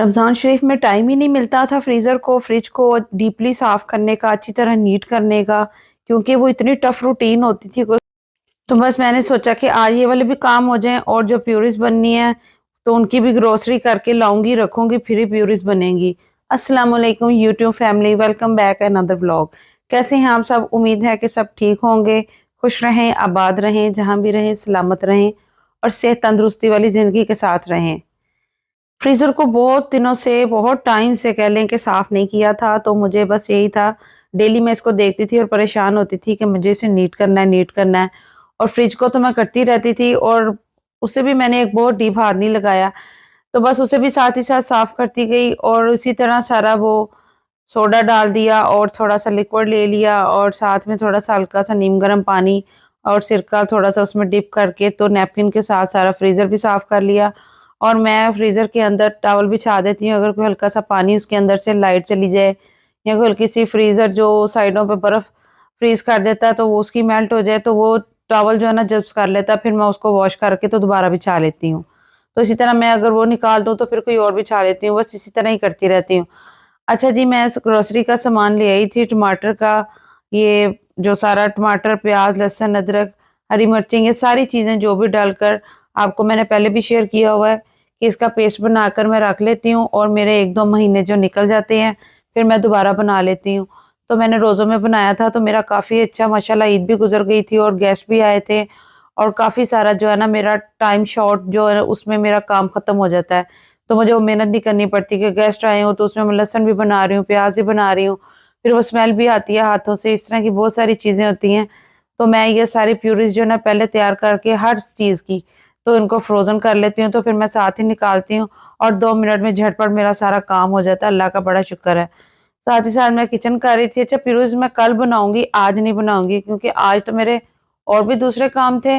रमज़ान शरीफ में टाइम ही नहीं मिलता था फ्रिज को डीपली साफ़ करने का, अच्छी तरह नीट करने का, क्योंकि वो इतनी टफ़ रूटीन होती थी। तो बस मैंने सोचा कि आज ये वाले भी काम हो जाएँ और जो प्यूरीज़ बननी है, तो उनकी भी ग्रोसरी करके लाऊँगी, रखूँगी, फिर ही प्यूरीज़ बनेंगी। अस्सलाम वालेकुम YouTube family, welcome back another vlog. कैसे हैं आप सब? उम्मीद है कि सब ठीक होंगे, खुश रहें, आबाद रहें, जहाँ भी रहें सलामत रहें और सेहत तंदुरुस्ती वाली ज़िंदगी के साथ रहें। फ्रीज़र को बहुत दिनों से, बहुत टाइम से कह लें कि साफ़ नहीं किया था, तो मुझे बस यही था, डेली मैं इसको देखती थी और परेशान होती थी कि मुझे इसे नीट करना है, नीट करना है। और फ्रिज को तो मैं करती रहती थी और उसे भी मैंने एक बहुत डीप हाथ नहीं लगाया, तो बस उसे भी साथ ही साथ साफ़ करती गई और इसी तरह सारा वो सोडा डाल दिया और थोड़ा-सा लिक्विड ले लिया और साथ में थोड़ा-सा हल्का-सा नीम गर्म पानी और सिरका थोड़ा-सा उसमें डिप करके तो नैपकिन के साथ सारा फ्रीज़र भी साफ़ कर लिया। और मैं फ्रीज़र के अंदर टॉवल बिछा देती हूँ, अगर कोई हल्का-सा पानी उसके अंदर से लाइट चली जाए या कोई हल्की-सी फ्रीज़र जो साइडों पे बर्फ़ फ्रीज़ कर देता है, तो वो उसकी मेल्ट हो जाए, तो वो टॉवल जो है ना जज़्ब कर लेता है, फिर मैं उसको वॉश करके तो दोबारा बिछा लेती हूँ। तो इसी तरह मैं अगर वो निकाल दूँ, तो फिर कोई और बिछा लेती हूँ, बस इसी तरह ही करती रहती हूँ। अच्छा जी, मैं ग्रोसरी का सामान ले आई थी, टमाटर का, ये जो सारा टमाटर, प्याज, लहसुन, अदरक, हरी मिर्चें, ये सारी चीज़ें जो भी डालकर, आपको मैंने पहले भी शेयर किया हुआ है कि इसका पेस्ट बनाकर मैं रख लेती हूँ और मेरे 1-2 महीने जो निकल जाते हैं, फिर मैं दोबारा बना लेती हूँ। तो मैंने रोज़ों में बनाया था, तो मेरा काफ़ी अच्छा माशाल्लाह ईद भी गुज़र गई थी और गेस्ट भी आए थे और काफ़ी सारा जो है ना मेरा टाइम शॉर्ट जो है उसमें मेरा काम ख़त्म हो जाता है। तो मुझे वो मेहनत नहीं करनी पड़ती कि गेस्ट आए हों, तो उसमें मैं लहसुन भी बना रही हूँ, प्याज़ भी बना रही हूँ, फिर वो स्मेल भी आती है हाथों से, इस तरह की बहुत सारी चीज़ें होती हैं। तो मैं ये सारी प्यूरीज़ जो है ना पहले तैयार करके हर चीज़ की, तो इनको फ्रोज़न कर लेती हूँ, तो फिर मैं साथ ही निकालती हूँ और 2 मिनट में झटपट मेरा सारा काम हो जाता है, अल्लाह का बड़ा शुक्र है। साथ ही साथ मैं किचन कर रही थी, अच्छा प्यूरीज़ मैं कल बनाऊँगी, आज नहीं बनाऊँगी, क्योंकि आज तो मेरे और भी दूसरे काम थे,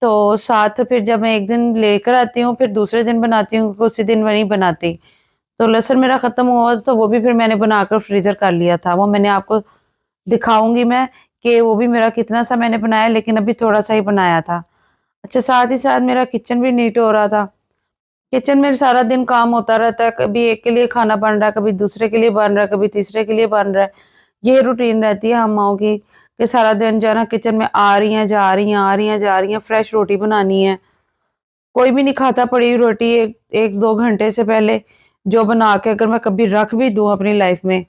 तो साथ फिर जब मैं एक दिन लेकर आती हूँ, फिर दूसरे दिन बनाती हूँ, उसी दिन मैं नहीं बनाती। तो लहसुन मेरा खत्म हुआ, तो वो भी फिर मैंने बनाकर फ्रीज़र कर लिया था, वो मैंने आपको दिखाऊँगी मैं कि वो भी मेरा कितना-सा मैंने बनाया, लेकिन अभी थोड़ा-सा ही बनाया था। अच्छा, साथ ही साथ मेरा किचन भी नीट हो रहा था। किचन में सारा दिन काम होता रहता है, कभी एक के लिए खाना बन रहा है, कभी दूसरे के लिए बन रहा है, कभी तीसरे के लिए बन रहा है। ये रूटीन रहती है हम माओं की कि सारा दिन जो है ना किचन में आ रही हैं, जा रही हैं, आ रही हैं, जा रही हैं, फ्रेश रोटी बनानी है। कोई भी नहीं खाता पड़ी हुई रोटी 1-2 घंटे से पहले, जो बना के अगर मैं कभी रख भी दूँ अपनी लाइफ में,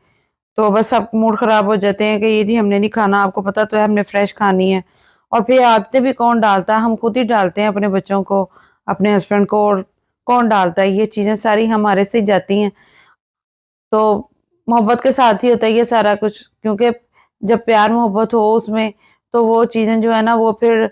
तो बस सब मूड खराब हो जाते हैं कि ये जी हमने नहीं खाना, आपको पता तो है हमने फ्रेश खानी है। और फिर आदतें भी कौन डालता है, हम खुद ही डालते हैं अपने बच्चों को, अपने हस्बैंड को, और कौन डालता है, ये चीज़ें सारी हमारे से ही जाती हैं। तो मोहब्बत के साथ ही होता है ये सारा कुछ, क्योंकि जब प्यार मोहब्बत हो उसमें, तो वो चीज़ें जो है ना वो फिर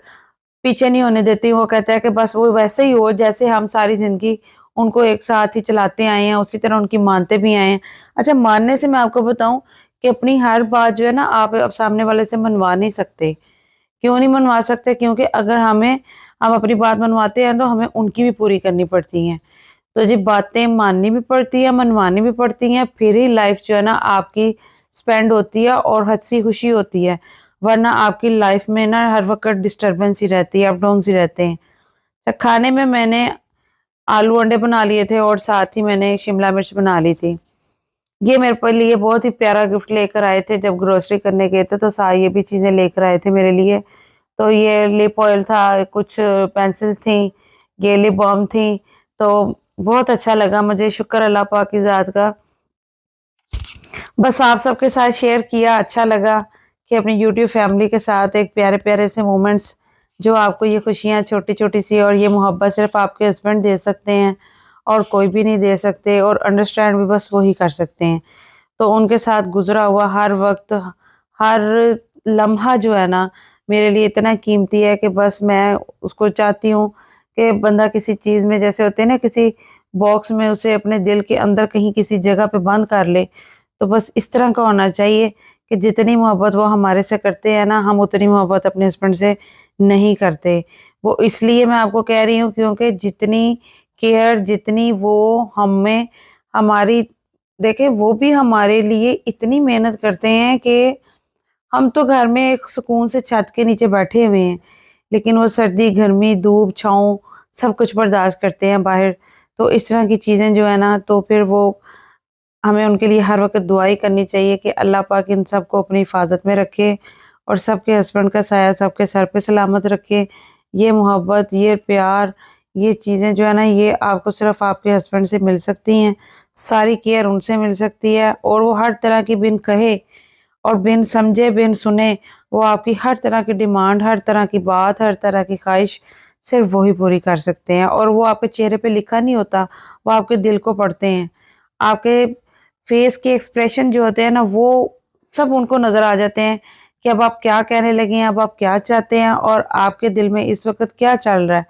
पीछे नहीं होने देती। वो कहता है कि बस वो वैसे ही हो जैसे हम सारी ज़िंदगी उनको एक साथ ही चलाते आए हैं, उसी तरह उनकी मानते भी आए हैं। अच्छा, मानने से मैं आपको बताऊँ कि अपनी हर बात जो है ना आप अब सामने वाले से मनवा नहीं सकते। क्यों नहीं मनवा सकते? क्योंकि अगर हम अपनी बात मनवाते हैं तो हमें उनकी भी पूरी करनी पड़ती हैं। तो जी बातें माननी भी पड़ती है, मनवानी भी पड़ती हैं, फिर ही लाइफ जो है ना आपकी स्पेंड होती है और हँसी-खुशी होती है। वरना आपकी लाइफ में ना हर वक़्त डिस्टर्बेंस ही रहती है, अप डाउन्स ही रहते हैं। अच्छा, खाने में मैंने आलू अंडे बना लिए थे और साथ ही मैंने शिमला मिर्च बना ली थी। ये मेरे पे लिए बहुत ही प्यारा गिफ्ट लेकर आए थे, जब ग्रोसरी करने गए थे तो ये भी चीज़ें लेकर आए थे मेरे लिए। तो ये लिप ऑयल था, कुछ पेंसिल्स थी, ये लिप बाल्म थी, तो बहुत अच्छा लगा मुझे, शुक्र अल्लाह पाक की ज़ात का। बस आप सबके साथ शेयर किया, अच्छा लगा कि अपनी यूट्यूब फैमिली के साथ एक प्यारे-प्यारे से मोमेंट्स, जो आपको ये खुशियाँ छोटी-छोटी सी और ये मोहब्बत सिर्फ़ आपके हस्बैंड दे सकते हैं और कोई भी नहीं दे सकते, और अंडरस्टैंड भी बस वही कर सकते हैं। तो उनके साथ गुज़रा हुआ हर वक़्त, हर लम्हा जो है ना मेरे लिए इतना कीमती है कि बस मैं उसको चाहती हूँ कि बंदा किसी चीज़ में, जैसे होते हैं ना किसी बॉक्स में, उसे अपने दिल के अंदर कहीं किसी जगह पे बंद कर ले। तो बस इस तरह का होना चाहिए कि जितनी मोहब्बत वो हमारे से करते हैं ना, हम उतनी मोहब्बत अपने हस्बैंड से नहीं करते। वो इसलिए मैं आपको कह रही हूँ क्योंकि जितनी केयर, जितनी वो हमें, हमारी, देखिए वो भी हमारे लिए इतनी मेहनत करते हैं कि हम तो घर में एक सुकून से छत के नीचे बैठे हुए हैं, लेकिन वो सर्दी, गर्मी, धूप, छाँव सब कुछ बर्दाश्त करते हैं बाहर। तो इस तरह की चीज़ें जो है ना, तो फिर वो हमें उनके लिए हर वक़्त दुआ ही करनी चाहिए कि अल्लाह पाक इन सबको अपनी हिफ़ाज़त में रखे और सबके हस्बैंड का साया सबके सर पे सलामत रखे। ये मोहब्बत, ये प्यार, ये चीज़ें जो है ना, ये आपको सिर्फ़ आपके हस्बैंड से मिल सकती हैं। सारी केयर उनसे मिल सकती है और वो हर तरह की बिन कहे और बिन समझे, बिन सुने, वो आपकी हर तरह की डिमांड, हर तरह की बात, हर तरह की ख़्वाहिश सिर्फ़ वो ही पूरी कर सकते हैं और वो आपके चेहरे पे लिखा नहीं होता, वो आपके दिल को पढ़ते हैं। आपके फेस के एक्सप्रेशन जो होते हैं ना, वो सब उनको नज़र आ जाते हैं कि अब आप क्या कहने लगे हैं, अब आप क्या चाहते हैं और आपके दिल में इस वक़्त क्या चल रहा है।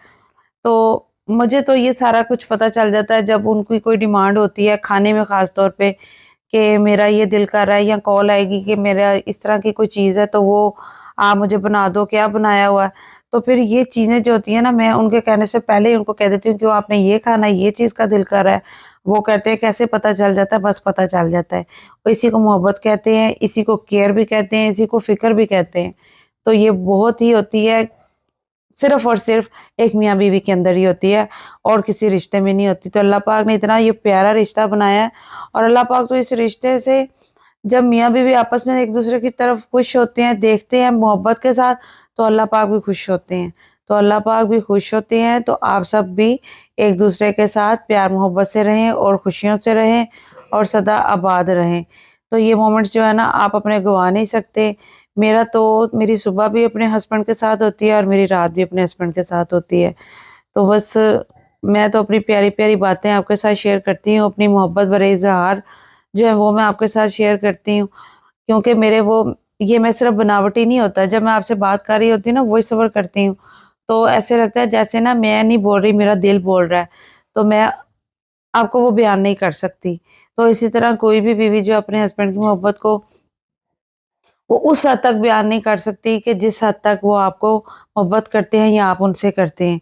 तो मुझे तो ये सारा कुछ पता चल जाता है जब उनकी कोई डिमांड होती है खाने में ख़ास तौर पे कि मेरा ये दिल कर रहा है, या कॉल आएगी कि मेरा इस तरह की कोई चीज़ है तो वो आप मुझे बना दो, क्या बनाया हुआ है? तो फिर ये चीज़ें जो होती हैं ना, मैं उनके कहने से पहले ही उनको कह देती हूँ, क्यों आपने ये खाना है, ये चीज़ का दिल कर रहा है। वो कहते हैं कैसे पता चल जाता है? बस पता चल जाता है। और इसी को मोहब्बत कहते हैं, इसी को केयर भी कहते हैं, इसी को फ़िक्र भी कहते हैं। तो ये बहुत ही होती है सिर्फ़ और सिर्फ़ एक मियाँ-बीवी के अंदर ही होती है और किसी रिश्ते में नहीं होती। तो अल्लाह पाक ने इतना ये प्यारा रिश्ता बनाया है और अल्लाह पाक तो इस रिश्ते से जब मियाँ-बीवी आपस में एक-दूसरे की तरफ खुश होते हैं, देखते हैं मोहब्बत के साथ, तो अल्लाह पाक भी खुश होते हैं। तो अल्लाह पाक भी खुश होते हैं, तो आप सब भी एक-दूसरे के साथ प्यार-मोहब्बत से रहें और खुशियों से रहें और सदा आबाद रहें। तो ये मोमेंट्स जो है ना, आप अपने गँवा नहीं सकते। मेरा तो मेरी सुबह भी अपने हस्बैंड के साथ होती है और मेरी रात भी अपने हस्बैंड के साथ होती है। तो बस मैं तो अपनी प्यारी-प्यारी बातें आपके साथ शेयर करती हूँ, अपनी मोहब्बत भरे इज़हार जो है वो मैं आपके साथ शेयर करती हूँ। क्योंकि मेरे वो ये मैं सिर्फ़ बनावटी नहीं होता, जब मैं आपसे बात कर रही होती हूँ ना, वॉइस ओवर करती हूँ, तो ऐसे लगता है जैसे ना मैं नहीं बोल रही, मेरा दिल बोल रहा है। तो मैं आपको वो बयान नहीं कर सकती। तो इसी तरह कोई भी बीवी जो अपने हस्बैंड की मोहब्बत को वो उस हद तक बयान नहीं कर सकती कि जिस हद तक वो आपको मोहब्बत करते हैं या आप उनसे करते हैं।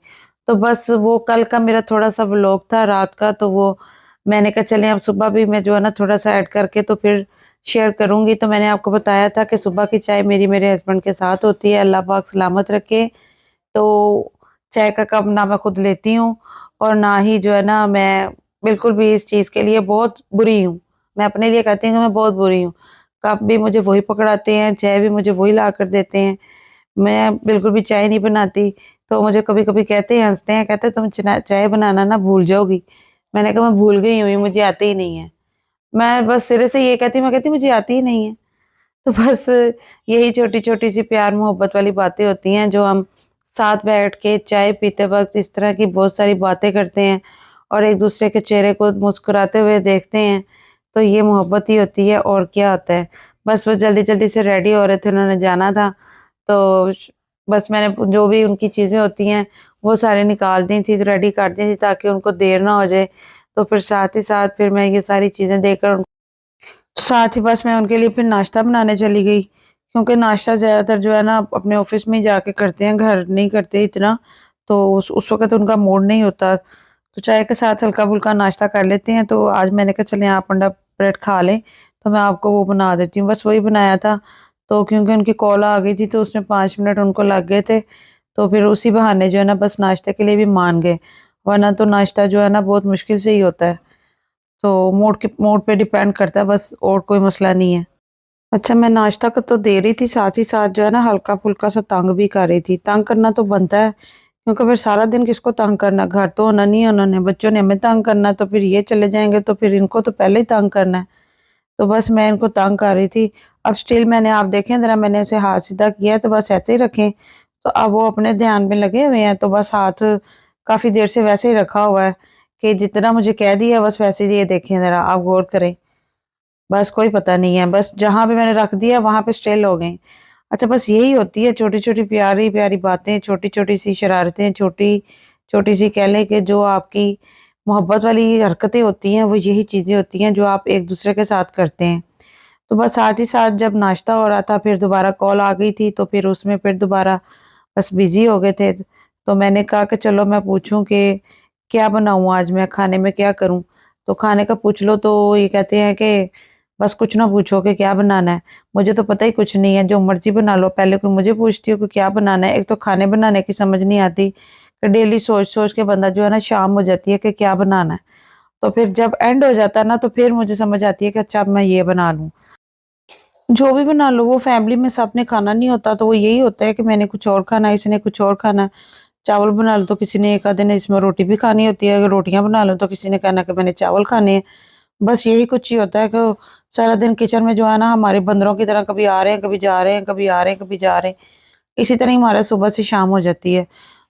तो बस वो कल का मेरा थोड़ा-सा व्लॉग था रात का, तो वो मैंने कहा चलें अब सुबह भी मैं जो है ना थोड़ा-सा ऐड करके तो फिर शेयर करूँगी। तो मैंने आपको बताया था कि सुबह की चाय मेरी मेरे हस्बैंड के साथ होती है, अल्लाह पाक सलामत रखे। तो चाय का कप ना मैं खुद लेती हूँ और ना ही जो है ना मैं बिल्कुल भी इस चीज़ के लिए बहुत बुरी हूँ। मैं अपने लिए कहती हूँ कि मैं बहुत बुरी हूँ। कप भी मुझे वही पकड़ाते हैं, चाय भी मुझे वही ला कर देते हैं। मैं बिल्कुल भी चाय नहीं बनाती, तो मुझे कभी-कभी कहते हैं, हँसते हैं, कहते हैं तुम चाय बनाना ना भूल जाओगी। मैंने कहा मैं भूल गई हूँ, ये मुझे आती ही नहीं है। मैं बस सिरे से ये कहती हूँ, मैं कहती हूँ मुझे आती ही नहीं है। तो बस यही छोटी-छोटी सी प्यार मोहब्बत वाली बातें होती हैं जो हम साथ बैठ के चाय पीते वक़्त इस तरह की बहुत सारी बातें करते हैं और एक-दूसरे के चेहरे को मुस्कुराते हुए देखते हैं, तो ये मोहब्बत ही होती है और क्या होता है। बस वो जल्दी-जल्दी से रेडी हो रहे थे, उन्होंने जाना था, तो श बस मैंने जो भी उनकी चीज़ें होती हैं, वो सारी निकाल दी थी, रेडी कर दी थी ताकि उनको देर ना हो जाए। तो फिर साथ ही साथ फिर मैं ये सारी चीज़ें देकर साथ ही बस मैं उनके लिए फिर नाश्ता बनाने चली गई, क्योंकि नाश्ता ज़्यादातर जो है ना अपने ऑफ़िस में ही जाके करते हैं, घर नहीं करते इतना, तो उस वक़्त उनका मूड नहीं होता, तो चाय के साथ हल्का-फुल्का नाश्ता कर लेते हैं, तो आज मैंने कहा चलें आप अंडा ब्रेड खा लें, तो मैं आपको वो बना देती हूँ, बस वही बनाया था। तो क्योंकि उनकी कॉल आ गई थी तो उसमें 5 मिनट उनको लग गए थे, तो फिर उसी बहाने जो है ना बस नाश्ते के लिए भी मान गए, वरना तो नाश्ता जो है ना बहुत मुश्किल से ही होता है। तो मूड पे डिपेंड करता है बस, और कोई मसला नहीं है। अच्छा, मैं नाश्ता का तो दे रही थी, साथ ही साथ जो है ना हल्का-फुल्का सा तंग भी कर रही थी। तंग करना तो बनता है, क्योंकि फिर सारा दिन किसको तंग करना, घर तो होना नहीं है उन्होंने, बच्चों ने हमें तंग करना है, तो फिर ये चले जाएँगे तो फिर इनको तो पहले ही तंग करना है। तो बस मैं इनको तंग कर रही थी। अब स्टिल मैंने आप देखें ज़रा, मैंने उसे हाथ सीधा किया है तो बस ऐसे ही रखें। तो अब वो अपने ध्यान में लगे हुए हैं, तो बस हाथ काफ़ी देर से वैसे ही रखा हुआ है कि जितना मुझे कह दिया बस वैसे ही ये देखें ज़रा, आप गौर करें। बस कोई पता नहीं है, बस जहाँ पे मैंने रख दिया वहाँ पे स्टिल हो गए। अच्छा, बस यही होती है छोटी-छोटी प्यारी-प्यारी बातें, छोटी-छोटी सी शरारतें, छोटी-छोटी सी कह लें कि जो आपकी मोहब्बत वाली हरकतें होती हैं, वो यही चीज़ें होती हैं जो आप एक-दूसरे के साथ करते हैं। तो बस साथ ही साथ जब नाश्ता हो रहा था फिर दोबारा कॉल आ गई थी, तो फिर उसमें फिर दोबारा बस बिज़ी हो गए थे। तो मैंने कहा कि चलो मैं पूछूँ कि क्या बनाऊँ आज मैं, खाने में क्या करूँ? तो खाने का पूछ लो तो ये कहते हैं कि बस कुछ ना पूछो कि क्या बनाना है। मुझे तो पता ही कुछ नहीं है, जो मर्ज़ी बना लो। पहले कोई मुझे पूछती हो कि क्या बनाना है, एक तो खाने बनाने की समझ नहीं आती, कि डेली सोच सोच के बंदा जो है ना शाम हो जाती है कि क्या बनाना है। तो फिर जब एंड हो जाता है ना, तो फिर मुझे समझ आती है कि अच्छा अब मैं ये बना लूँ। जो भी बना लो वो फैमिली में सबने खाना नहीं होता, तो वो यही होता है कि मैंने कुछ और खाना है, इसने कुछ और खाना है। चावल बना लो तो किसी ने एक आधे ने इसमें रोटी भी खानी होती है, अगर रोटियाँ बना लो तो किसी ने कहना कि मैंने चावल खाने हैं। बस यही कुछ ही होता है कि सारा दिन किचन में जो है ना हमारे बंदरों की तरह कभी आ रहे हैं, कभी जा रहे हैं, कभी आ रहे हैं, कभी जा रहे हैं। इसी तरह ही हमारा सुबह से शाम हो जाती है।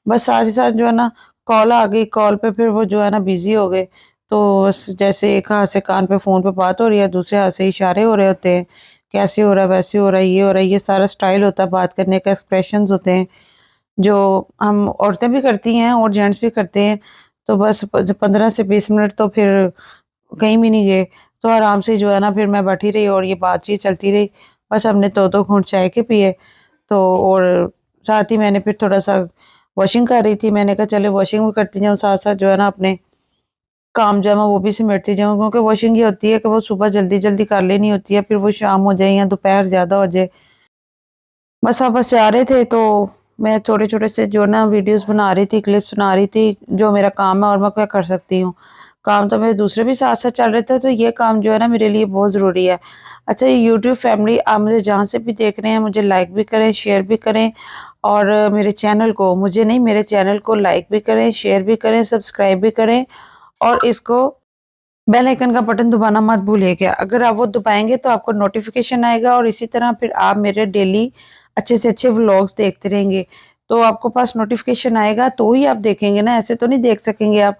बस साथ ही साथ जो है ना कॉल आ गई, कॉल पे फिर वो जो है ना बिज़ी हो गए। तो जैसे एक हाथ से कान पे फ़ोन पे बात हो रही है, दूसरे हाथ से इशारे हो रहे होते हैं। कैसे हो रहा है, वैसे हो रहा है, ये हो रहा है, ये सारा स्टाइल होता है बात करने का, एक्सप्रेशंस होते हैं, जो हम औरतें भी करती हैं और जेंट्स भी करते हैं। तो बस 15 से 20 मिनट तो फिर कहीं भी नहीं गए। तो आराम से जो है ना फिर मैं बैठी रही और ये बातचीत चलती रही। बस हमने 2-2 घूँट चाय के पिए। तो और साथ ही मैंने फिर थोड़ा-सा वॉशिंग कर रही थी। मैंने कहा चलो वॉशिंग भी करती जाऊँ, साथ-साथ जो है ना अपने काम जो है मैं वो भी समेटती जाऊँ, क्योंकि वॉशिंग ये होती है कि वो सुबह जल्दी-जल्दी कर लेनी होती है, फिर वो शाम हो जाए या दोपहर ज़्यादा हो जाए। बस आप बस जा रहे थे तो मैं छोटे-छोटे से जो ना वीडियोज़ बना रही थी, क्लिप्स बना रही थी, जो मेरा काम है और मैं क्या कर सकती हूँ। काम तो मेरे दूसरे भी साथ-साथ चल रहे थे, तो ये काम जो है ना मेरे लिए बहुत ज़रूरी है। अच्छा, ये यूट्यूब फैमिली आप मुझे जहाँ से भी देख रहे हैं, मुझे लाइक भी करें, शेयर भी करें और मेरे चैनल को, मुझे नहीं मेरे चैनल को लाइक भी करें, शेयर भी करें, सब्सक्राइब भी करें और इसको बेल आइकन का बटन दबाना मत भूलिएगा। अगर आप वो दबाएँगे तो आपको नोटिफ़िकेशन आएगा और इसी तरह फिर आप मेरे डेली अच्छे से अच्छे व्लॉग्स देखते रहेंगे। तो आपको पास नोटिफ़िकेशन आएगा तो ही आप देखेंगे ना, ऐसे तो नहीं देख सकेंगे आप।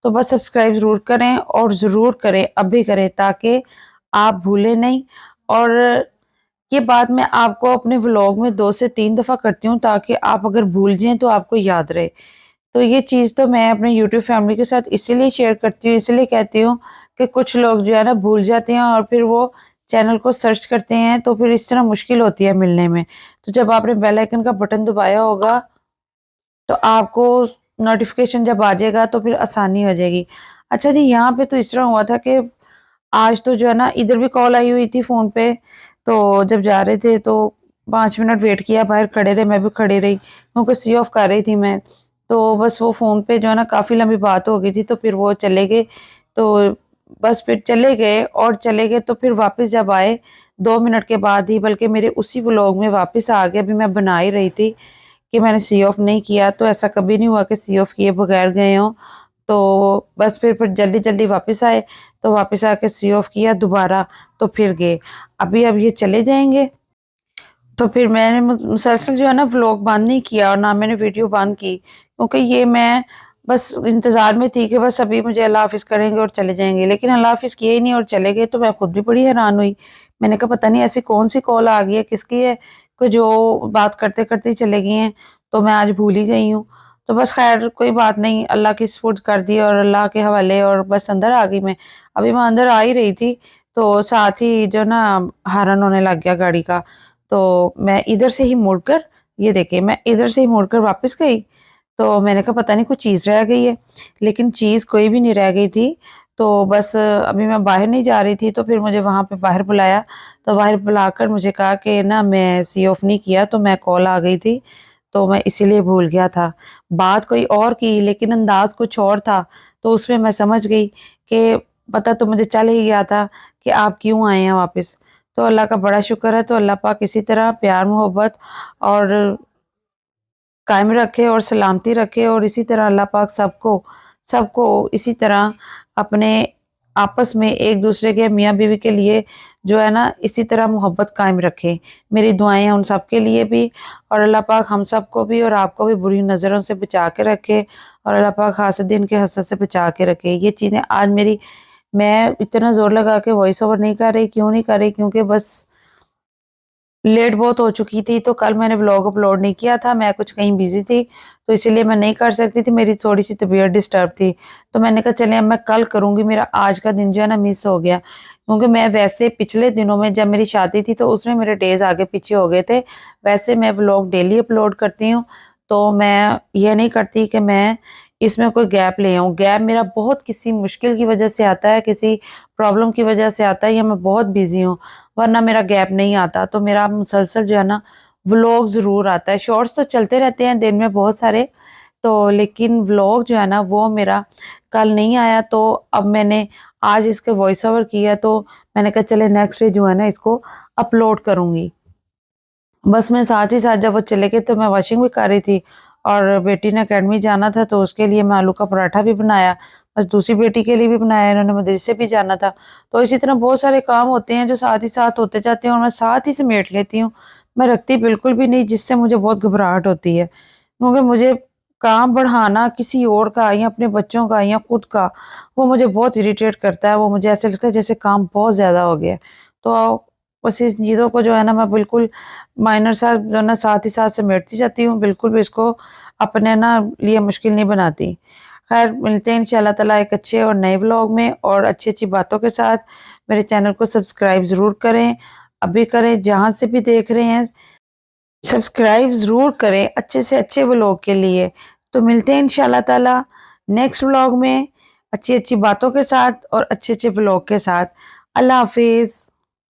तो बस सब्सक्राइब ज़रूर करें और ज़रूर करें, अभी करें ताकि आप भूलें नहीं। और ये बात मैं आपको अपने व्लॉग में 2 से 3 दफ़ा करती हूँ ताकि आप अगर भूल जाएँ तो आपको याद रहे। तो ये चीज़ तो मैं अपने यूट्यूब फैमिली के साथ इसीलिए शेयर करती हूँ, इसलिए कहती हूँ कि कुछ लोग जो है ना भूल जाते हैं और फिर वो चैनल को सर्च करते हैं, तो फिर इस तरह मुश्किल होती है मिलने में। तो जब आपने बेल आइकन का बटन दबाया होगा, तो आपको नोटिफ़िकेशन जब आ जाएगा तो फिर आसानी हो जाएगी। अच्छा जी, यहाँ पे तो इस तरह हुआ था कि आज तो जो है ना इधर भी कॉल आई हुई थी फ़ोन पे, तो जब जा रहे थे तो 5 मिनट वेट किया, बाहर खड़े रहे, मैं भी खड़ी रही क्योंकि सी ऑफ कर रही थी मैं। तो बस वो फ़ोन पे जो है ना काफ़ी लंबी बात हो गई थी, तो फिर वो चले गए। तो बस फिर चले गए और चले गए तो फिर वापस जब आए 2 मिनट के बाद ही, बल्कि मेरे उसी व्लॉग में वापस आ गए। अभी मैं बना ही रही थी कि मैंने सी ऑफ नहीं किया, तो ऐसा कभी नहीं हुआ कि सी ऑफ किए बगैर गए हों। तो बस फिर जल्दी-जल्दी वापस आए, तो वापस आके सी ऑफ किया दोबारा, तो फिर गए। अभी अब ये चले जाएँगे, तो फिर मैंने मुसलसल जो है ना व्लॉग बंद नहीं किया और ना मैंने वीडियो बंद की, क्योंकि ये मैं बस इंतज़ार में थी कि बस अभी मुझे अल्लाह हाफ़िज़ करेंगे और चले जाएँगे। लेकिन अल्लाह हाफ़िज़ किए ही नहीं और चले गए, तो मैं खुद भी बड़ी हैरान हुई। मैंने कहा पता नहीं ऐसी कौन-सी कॉल आ गई है, किसकी है, कि जो बात करते-करते ही चले गए हैं, तो मैं आज भूल ही गई हूँ। तो बस ख़ैर कोई बात नहीं, अल्लाह की सुपुर्द कर दी और अल्लाह के हवाले, और बस अंदर आ गई मैं। अभी मैं अंदर आ ही रही थी, तो साथ ही जो ना हॉर्न होने लग गया गाड़ी का। तो मैं इधर से ही मुड़कर, ये देखिए मैं इधर से ही मुड़कर वापस गई, तो मैंने कहा पता नहीं कुछ चीज़ रह गई है, लेकिन चीज़ कोई भी नहीं रह गई थी। तो बस अभी मैं बाहर नहीं जा रही थी, तो फिर मुझे वहाँ पे बाहर बुलाया, तो बाहर बुलाकर मुझे कहा कि ना मैं सी ऑफ नहीं किया, तो मैं कॉल आ गई थी, तो मैं इसीलिए भूल गया था। बात कोई और की लेकिन अंदाज़ कुछ और था, तो उसमें मैं समझ गई कि पता तो मुझे चल ही गया था कि आप क्यों आए हैं वापस। तो अल्लाह का बड़ा शुक्र है, तो अल्लाह पाक इसी तरह प्यार मोहब्बत और कायम रखे और सलामती रखे, और इसी तरह अल्लाह पाक सबको सबको इसी तरह अपने आपस में एक दूसरे के मियाँ बीवी के लिए जो है ना इसी तरह मोहब्बत कायम रखे। मेरी दुआएं हैं उन सब के लिए भी, और अल्लाह पाक हम सबको भी और आपको भी बुरी नज़रों से बचा के रखे, और अल्लाह पाक हासिदीन के हसद से बचा के रखे। ये चीज़ें आज मेरी, मैं इतना ज़ोर लगा के वॉइस ओवर नहीं कर रही, क्यों नहीं कर रही, क्योंकि बस लेट बहुत हो चुकी थी, तो कल मैंने व्लॉग अपलोड नहीं किया था, मैं कुछ कहीं बिज़ी थी, तो इसीलिए मैं नहीं कर सकती थी, मेरी थोड़ी-सी तबीयत डिस्टर्ब थी। तो मैंने कहा चलें अब मैं कल करूँगी, मेरा आज का दिन जो है ना मिस हो गया। क्योंकि मैं वैसे पिछले दिनों में जब मेरी शादी थी तो उसमें मेरे डेज़ आगे-पीछे हो गए थे। वैसे मैं व्लॉग डेली अपलोड करती हूँ, तो मैं ये नहीं करती कि मैं इसमें कोई गैप ले आऊँ। गैप मेरा बहुत किसी मुश्किल की वजह से आता है, किसी प्रॉब्लम की वजह से आता है, या मैं बहुत बिज़ी हूँ। वरना मेरा गैप नहीं आता, तो मेरा मुसलसल जो है ना व्लॉग ज़रूर आता है। शॉर्ट्स तो चलते रहते हैं दिन में बहुत सारे, तो लेकिन व्लॉग जो है ना वो मेरा कल नहीं आया, तो अब मैंने आज इसके वॉइस ओवर किया, तो मैंने कहा चले नेक्स्ट डे जो है ना इसको अपलोड करूँगी। बस मैं साथ ही साथ जब वो चले गए तो मैं वॉशिंग भी कर रही थी और बेटी ने अकेडमी जाना था, तो उसके लिए मैं आलू का पराठा भी बनाया। बस दूसरी बेटी के लिए भी बनाया, इन्होंने मदरसे भी जाना था। तो इसी तरह बहुत सारे काम होते हैं जो साथ ही साथ होते जाते हैं और मैं साथ ही समेट लेती हूँ। मैं रखती बिल्कुल भी नहीं, जिससे मुझे बहुत घबराहट होती है। क्योंकि मुझे काम बढ़ाना किसी और का या अपने बच्चों का या खुद का, वो मुझे बहुत इरिटेट करता है। वो मुझे ऐसे लगता है जैसे काम बहुत ज़्यादा हो गया है। तो बस इस चीज़ों को जो है ना मैं बिल्कुल माइनर सा जो है ना साथ ही साथ समेटती जाती हूँ, बिल्कुल भी इसको अपने ना लिए मुश्किल नहीं बनाती। खैर मिलते हैं इंशाल्लाह ताला एक अच्छे और नए व्लॉग में और अच्छी-अच्छी बातों के साथ। मेरे चैनल को सब्सक्राइब ज़रूर करें, अभी करें जहाँ से भी देख रहे हैं, सब्सक्राइब ज़रूर करें अच्छे से अच्छे व्लॉग के लिए। तो मिलते हैं इंशाल्लाह ताला नेक्स्ट व्लॉग में अच्छी-अच्छी बातों के साथ और अच्छे-अच्छे व्लॉग के साथ। अल्लाह हाफ़िज़।